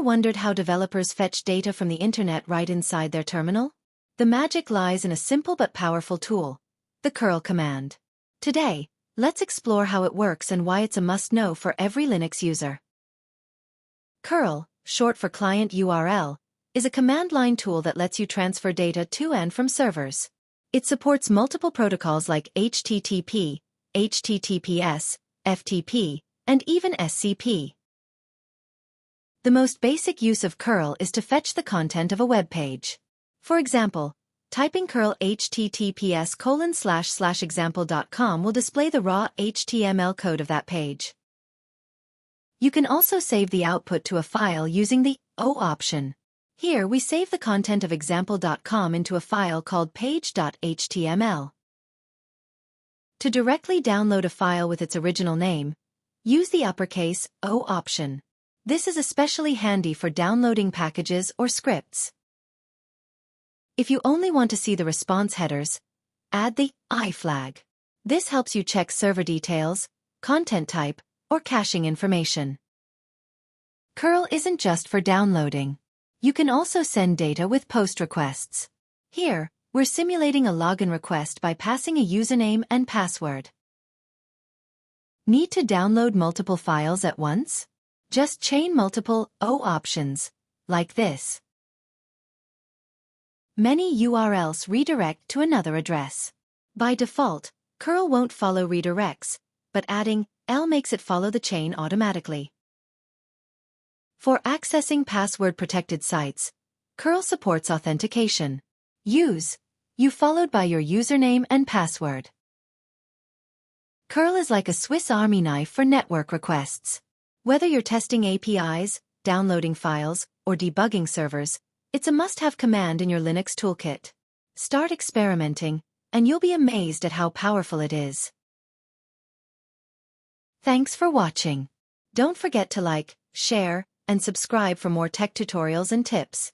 Ever wondered how developers fetch data from the internet right inside their terminal? The magic lies in a simple but powerful tool, the cURL command. Today, let's explore how it works and why it's a must-know for every Linux user. cURL, short for Client URL, is a command-line tool that lets you transfer data to and from servers. It supports multiple protocols like HTTP, HTTPS, FTP, and even SCP. The most basic use of cURL is to fetch the content of a web page. For example, typing cURL https://example.com will display the raw HTML code of that page. You can also save the output to a file using the O option. Here we save the content of example.com into a file called page.html. To directly download a file with its original name, use the uppercase O option. This is especially handy for downloading packages or scripts. If you only want to see the response headers, add the I flag. This helps you check server details, content type, or caching information. cURL isn't just for downloading. You can also send data with post requests. Here, we're simulating a login request by passing a username and password. Need to download multiple files at once? Just chain multiple O options, like this. Many URLs redirect to another address. By default, cURL won't follow redirects, but adding L makes it follow the chain automatically. For accessing password-protected sites, cURL supports authentication. Use you followed by your username and password. cURL is like a Swiss Army knife for network requests. Whether you're testing APIs, downloading files, or debugging servers, it's a must-have command in your Linux toolkit. Start experimenting, and you'll be amazed at how powerful it is. Thanks for watching. Don't forget to like, share, and subscribe for more tech tutorials and tips.